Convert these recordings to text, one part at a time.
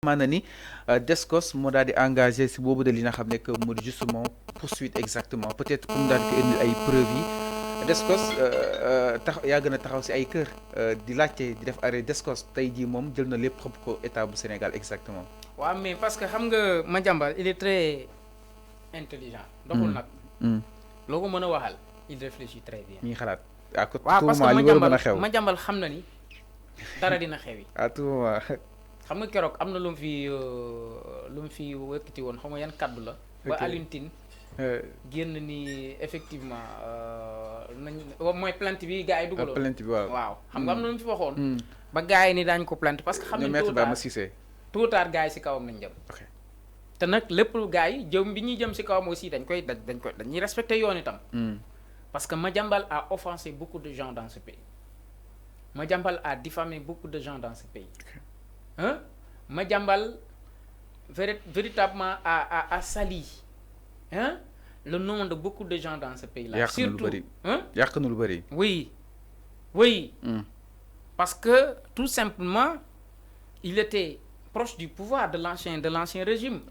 maana ni Descos moo daal di engagé si boobu de li nga xam ne que moo di justement poursuite exactement peut-être comme daal di ko indil ay preuves yi Descos tax yaa gën a taxaw si ay kër di laajte di def arrêt Descos tey jii moom jël na lépp xëpp ko état bu Sénégal exactement. waaw mais parce que xam nga Madiambal il est très intelligent. doxul nag. loo ko mën a waxal il réfléchit très bien. mi ngi xalaat à tout waaw parce moment li war a mën a xew. que Madiambal xam na ni dara dina xewi. à tout moment. xam nga keroog am na lu mu fi wëkkati woon xam nga yan kaddu la. ba Alioune Tine génn ni effectivement nañ mooy plainte bi gars yi dugaloon. plainte bi waaw xam nga am na lu mu fi waxoon. ba gars yi ni daañu ko plainte parce que xam nañ tôt ou tard gars yi si kawam nañ jëm. te nag lépp gars yi jëm bi ñuy jëm si kawam aussi dañuy respecté yoon itam. parce que Madiambal a offensé beaucoup de gens dans ce pays. Madiambal a diffamé beaucoup de gens dans ce pays. Madiambal véritablement a sali le nom de beaucoup de gens dans ce pays-là. Surtout, oui, oui. Parce que tout simplement, il était proche du pouvoir de l'ancien régime.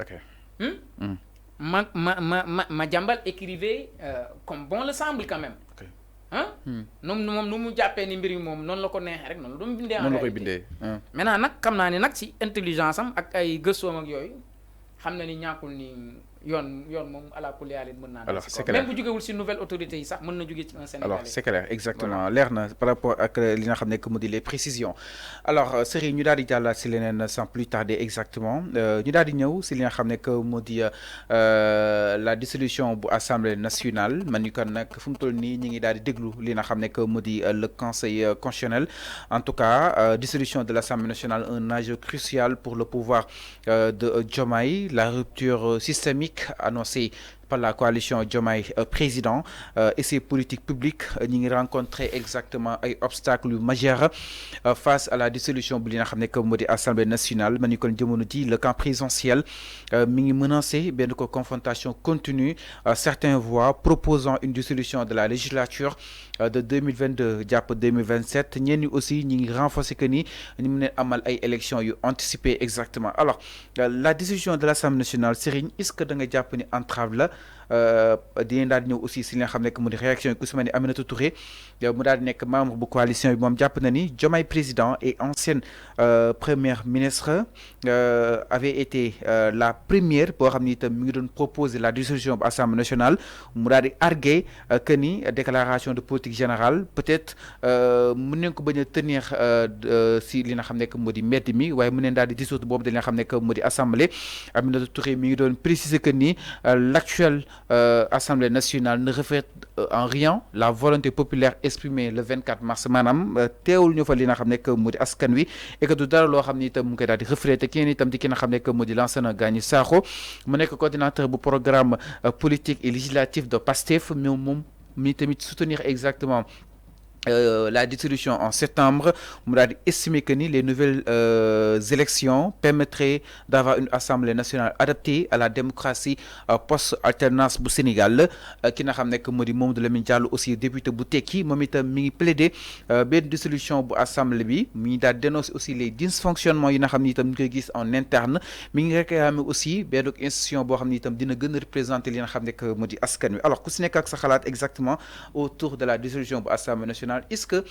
Madiambal écrivait comme bon le semble quand même. moom nu mu jàppee ni mbir yi moom noonu la ko neexee rek noonu la doon bindee. noonu la koy bindee. maintenant nag xam naa ne nag ci intelligence am ak ay gëstoom ak yooyu xam na ni ñàkkul ni yoon moom ala kulli haal mën naa. alors c'est clair même bu jógewul ci nouvelle autorité yi sax mën na jóge ci un Sénégalais. alors c'est clair exactement leer na par rapport ak li nga xam ne que mu di les précisions alors Serigne ñu daal di jàllaat si leneen sans plus tarder exactement ñu daal di ñëw si li nga xam ne que mu di la dissolution bu assemblée nationale man ni kon nag fu mu toll nii ñu ngi daal di déglu li nga xam ne que mu di le conseil constitutionnel en tout cas dissolution de l'assemblée nationale un enjeu crucial pour le pouvoir de Diomaye la rupture systémique annoncée par la coalition Diomaye président et ses politiques publiques ñi ngi rencontrer exactement ay obstacles yu majeurs face à la dissolution bu li nga xam ne que moo di assemblée nationale ma ni kon jamono ji le camp présidentiel mi ngi menacé benn ko confrontation continue certains voix proposant une dissolution de la législature de 2022 jàpp 2027 ñenn ñi aussi ñi ngi renforcer que ni ñu mën a amal ay élections yu anticipées exactement alors la dissolution de l'assemblée nationale Serigne est-ce que da nga jàpp ni entrave la dinañ daal di ñëw aussi si li nga xam ne que mu di réaction yi ku si mel ni Aminata Touré mu daal di nekk membre bu coalition bi moom jàpp na ni Diomaye président et ancienne première ministre avait été la première boo xam ni itam mi ngi doon proposer la dissolution bu assemblée nationale mu daal di arguer que ni déclaration de politique générale peut-être mën nañ ko bañ a tenir si li nga xam ne que mu di mbedd mi waaye mën nañ daal di dissoudre boobu de li nga xam ne que mu di assemblée Aminata Touré mi ngi doon préciser que ni l'actuelle Assemblée nationale ne reflète en rien la volonté populaire exprimée le 24 mars maanaam teewul ñu fa li nga xam ne que mu di askan wi et que du dara loo xam ni itam mu ngi koy daal di refléter kenn itam di ki nga xam ne que mu di Lansana Gagny Sakho mu nekk coordinateur bu programme politique et législatif de PASTEF moom mi tamit soutenir exactement la dissolution en septembre mu daal di estimer que ni les nouvelles élections permettraient d'avoir une assemblée nationale adaptée à la démocratie post-alternance bu Sénégal ki nga xam ne que moo di Mamadou Lamine Diallo aussi député bu tekki moom itam mi ngi plaider benn dissolution bu assemblée bi mi ngi daal di dénoncer aussi les dysfonctionnements yi nga xam ni itam ñu koy gis en interne mi ngi réclamer aussi benn institution boo xam ni itam dina gën a représenter li nga xam ne que moo di askan wi alors ku si nekk ak sa xalaat exactement autour de la dissolution bu assemblée nationale est-ce que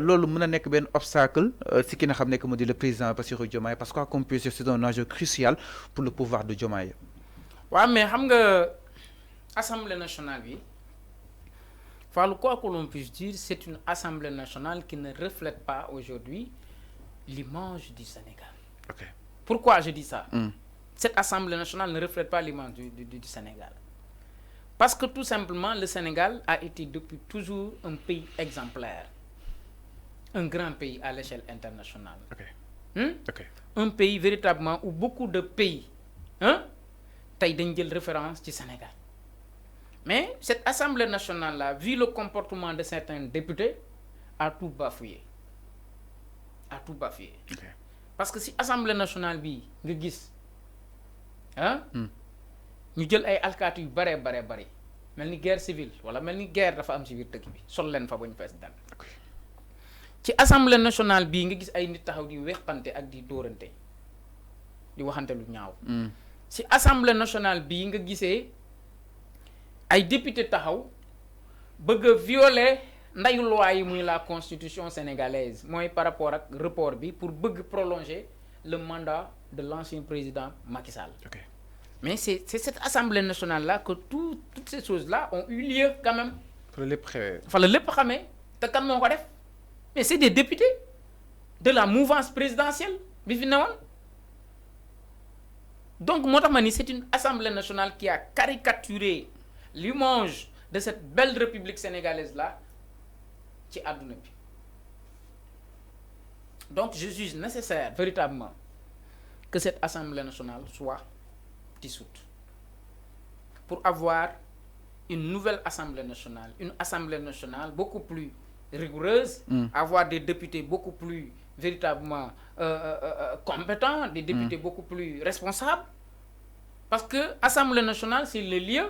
loolu mën a nekk benn obstacle si ki nga xam ne que mu di le président Bassirou Diomaye parce que quoi qu'on puisse dire c'est un enjeu crucial pour le pouvoir de Diomaye. waaw mais xam nga assemblée nationale bi Fallou quoi que l'on puisse dire c'est une assemblée nationale qui ne reflète pas aujourd'hui l'image du Sénégal. Ok. Pourquoi je dis ça? Cette assemblée nationale ne reflète pas l'image du Sénégal. Parce que tout simplement, le Sénégal a été depuis toujours un pays exemplaire. Un grand pays à l'échelle internationale. Un pays véritablement où beaucoup de pays taille d'une référence du Sénégal. Mais cette Assemblée nationale-là, vu le comportement de certains députés, a tout bafouillé. Parce que si l'Assemblée nationale, nga gis, ñu jël ay alkaati yu bare mel ni guerre civile wala mel ni guerre dafa am ci biir dëkk bi sol leen fa ba ñu fees dal ci assemblée nationale bii nga gis ay nit taxaw di weqante ak di dóorante di waxante lu ñaaw. Si assemblée nationale bii nga gisee ay député taxaw bëgg a violer ndayu loi yi muy la constitution sénégalaise mooy par rapport ak report bi pour bëgg prolonger le mandat de l'ancien président Macky Sall. Okay. Mais c'est cette assemblée nationale là que toutes ces choses là ont eu lieu quand même. Fallait le xamé te kan moko def mais c'est des députés de la mouvance présidentielle bi fi néwon. Donc moo tax ma ni c'est une assemblée nationale qui a caricaturé l'image de cette belle république sénégalaise là ci àdduna bi. Donc je juge nécessaire véritablement que cette assemblée nationale soit dissoute pour avoir une nouvelle assemblée nationale, une assemblée nationale beaucoup plus rigoureuse, avoir des députés beaucoup plus véritablement compétents, des députés beaucoup plus responsables, parce que l'Assemblée nationale, c'est le lieu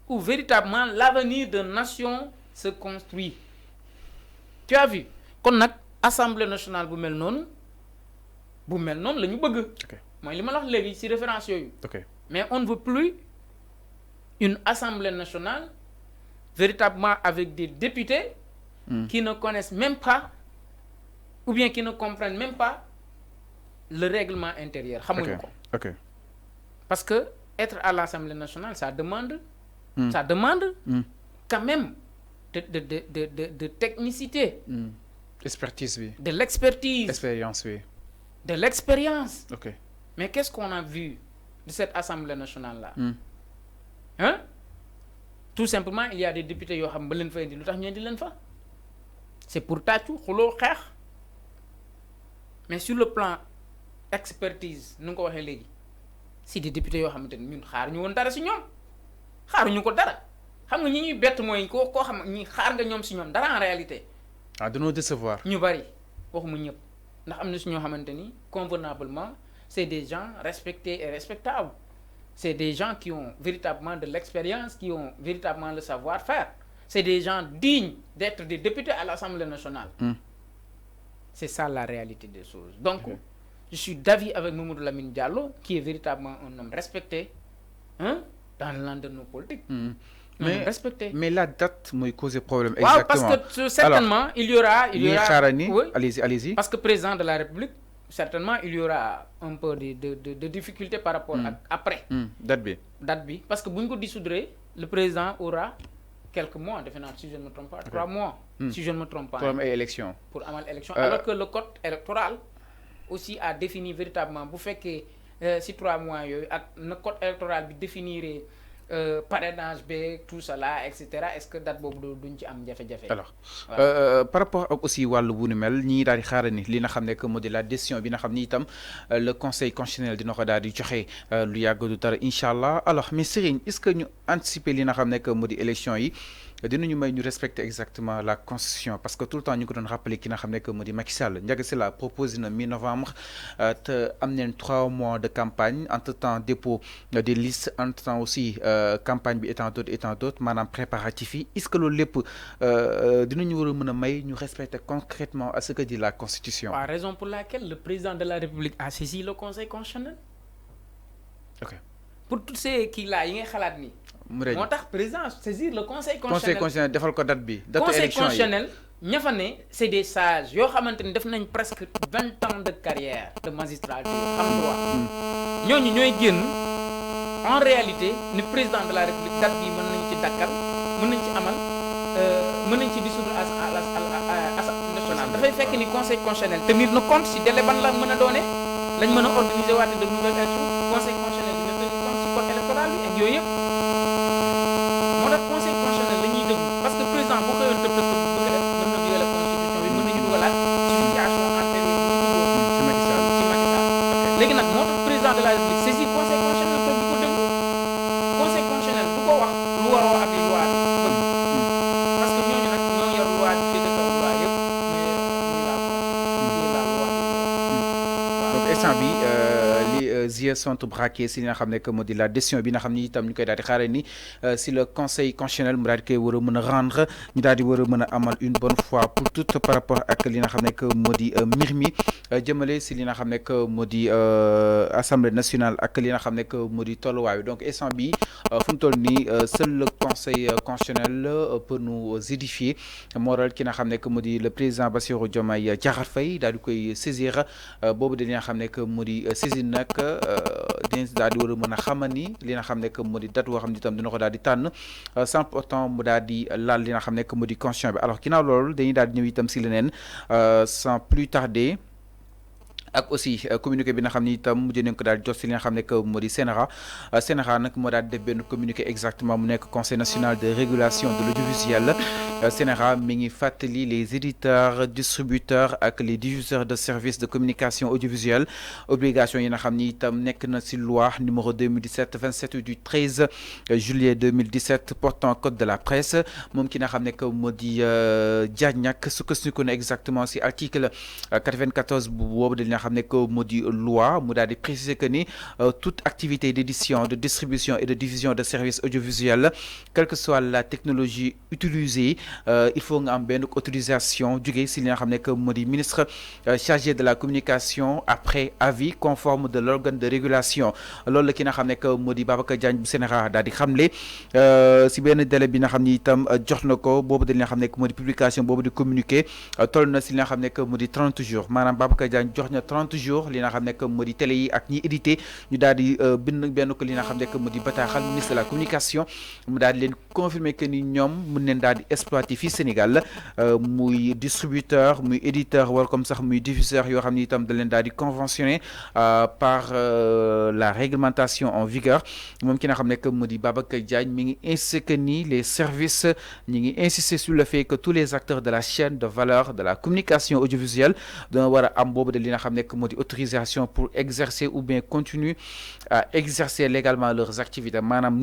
où véritablement l'avenir de nation se construit. Tu as vu, quand on a l'Assemblée nationale, bu mel non la ñu bëgg. Mooy li ma la wax léegi ci référence yooyu. Mais on ne veut plus une Assemblée nationale véritablement avec des députés qui ne connaissent même pas ou bien qui ne comprennent même pas le règlement intérieur. Parce que être à l'Assemblée nationale, ça demande quand même de technicité. Expertise, oui. De l'expertise. Expérience, oui. De l'expérience. Mais qu'est-ce qu'on a vu de cette Assemblée nationale-là? Hein? Tout simplement, il y a des députés qui ont dit c'est pour tâcher, mais sur le plan expertise, nous avons dit si des députés qui ont dit ñun xaar ñu won dara ci ñom xaaruñu ko dara xam nga ñi ñuy bett moy ko xam ñi xaar nga ñom ci ñom dara en réalité de nous décevoir ñu bari waxuma ñëpp ndax amna ci ñoo xamanteni convenablement c'est des gens respectés et respectables. C'est des gens qui ont véritablement de l'expérience, qui ont véritablement le savoir-faire. C'est des gens dignes d'être des députés à l'Assemblée nationale. C'est ça la réalité des choses. Donc, je suis d'avis avec Mamadou Lamine Diallo, qui est véritablement un homme respecté dans le land de nos politiques. Mais la date m'a causé problème. Exactement. Parce que certainement, alors, il y aura oui, allez-y. Parce que président de la République, certainement, il y aura un peu de difficultés par rapport à après. Date B. Parce que si vous dissoudrez, le président aura quelques mois de finances, si je ne me trompe pas. 3 mois, si je ne me trompe pas. Pour avoir élection. Pour avoir élection. Alors que le code électoral aussi a défini véritablement, vous faites que si 3 mois, le code électoral définirait parrainage tout cela etc. Est-ce que date bobu duñ ci am jafé-jafé? Alors par rapport aussi walu bu ni mel ñi daal di xaarani li nga xamné que modi la décision bi nga xamni itam le conseil constitutionnel dina ko daal di joxé lu yàgg du dara inshallah. Alors mais Serigne, est-ce que ñu anticiper li nga xamné que modi élection yi dinañu may ñu respecter exactement la constitution, parce que tout le temps ñu ko doon rappeler ki nga xamné que modi Macky Sall Ndiaga Sylla proposé na mi-novembre te am nañ 3 mois de campagne, entre-temps dépôt des listes, entre-temps aussi campagne bi étant d'autres manam préparatif yi. Est-ce que loolu lépp dinañu war a mën a may ñu respecter concrètement à ce que dit la constitution? La raison pour laquelle le président de la République a saisi le conseil constitutionnel. Pour tous ces qui là yi nga xalaat ni moo tax président saisir le conseil constitutionnel. Conseil constitutionnel defal ko date bi. date conseil élection constitutionnel ña fa ne c'est des sages yoo xamante ni def nañ presque 20 ans de carrière de magistrature xam droit. ñooñu ñooy génn en réalité le président de la République date bi mën nañ ci dakkal mën nañ ci amal mën nañ ci dissoudre à l'Assemblée nationale. dafay fekk ni conseil constitutionnel tenir na compte si délai ban la mën a doone lañ mën a organiser waate de nouvelles élections. conseil constitutionnel dina tenir compte si code électoral bi ak yooyu yëpp moo tax conseil constitutionnel la ñuy déglu parce que président bu xëyoon tëb bëgg def mën na violer constitution bi mën nañu dugalaat ci situation antérieure bu ñu duggoon ci Macky Sall léegi nag moo tax président de la République saisir conseil constitutionnel toog di ko déglu conseil constitutionnel du ko wax lu waroo ak li loi bi bëgg parce que ñooñu nag ñoo yor loi bi fii de kaw loi yëpp muy la constitution muy la loi. Donc instant bi li yeux sont braqués si li nga xam ne que moo di la décision bi nga xam ni itam ñu koy daal di xaaree ni si le conseil constitutionnel mu daal di koy war a mën a rendre ñu daal di war a mën a amal une bonne fois pour toutes par rapport ak li nga xam ne que moo di mbir mi jëmale si li nga xam ne que moo di assemblée nationale ak li nga xam ne que moo di tolluwaay donc instant bi fu mu toll nii seul le conseil constitutionnel peut nous édifier moo waral ki nga xam ne que moo di le président Bassirou Diomaye Diakhar Faye daal di koy saisir boobu dañu xam ne que moo di saisir nag dinañ daal di war a mën a xamal ni li nga xam ne que moo di date boo xam ne itam dina ko daal di tànn sans pourtant mu daal di laal li nga xam ne que moo di constitution bi alors ginnaaw loolu dañuy daal di ñëw itam si leneen sans plus tarder. ak aussi communiqué bi nga xam ni itam mujj nañ ko daal jot si li nga xam ne que moo di CNRA CNRA nag moo daal def benn communiqué exactement mu nekk conseil national de régulation de l'audiovisuel CNRA mi ngi fàttali les éditeurs distributeurs ak les diffuseurs de services de communication audiovisuelle obligation yi nga xam ni itam nekk na si loi numéro 2017-27 du 13 juillet 2017 portant code de la presse moom ki nga xam ne que moo di Diagnac sukkandiku na exactement si article 94 bu boobu dañ xam ne que moo di loi mu daal di préciser que ni toute activité d'édition de distribution et de diffusion de services audiovisuels quelle que soit la technologie utilisée il faut nga am benn autorisation jógee si li nga xam ne que moo di ministre chargé de la communication après avis conforme de l'organe de régulation loolu la ki nga xam ne que moo di Babacar Diagne bu CNRA daal di xamle si benn délai bi nga xam ni itam jox na ko boobu dañ nga xam ne que moo di publication boobu di communiqué toll na si li nga xam ne que moo di 30 jours maanaam Babacar Diagne jox na 30 jours li nga xam ne que moo di télé yi ak ñi édité ñu daal di bind benn ko li nga xam ne que moo di bataaxal ministre de la communication mu daal di leen confirmer que ni ñoom mun neen daal di exploiter fii Sénégal muy distributeur muy éditeur wala comme sax muy diffuseur yoo xam ne itam da leen daal di conventionné par la réglementation en vigueur moom ki nga xam ne que moo di Babacar Diagne mi ngi insisté que ni les services ñi ngi insister sur le fait que tous les acteurs de la chaîne de valeur de la communication audiovisuelle dana war a am boobu de li nga xam ne que moo di autorisation pour exercer ou bien continuer à exercer légalement leurs activités maanaam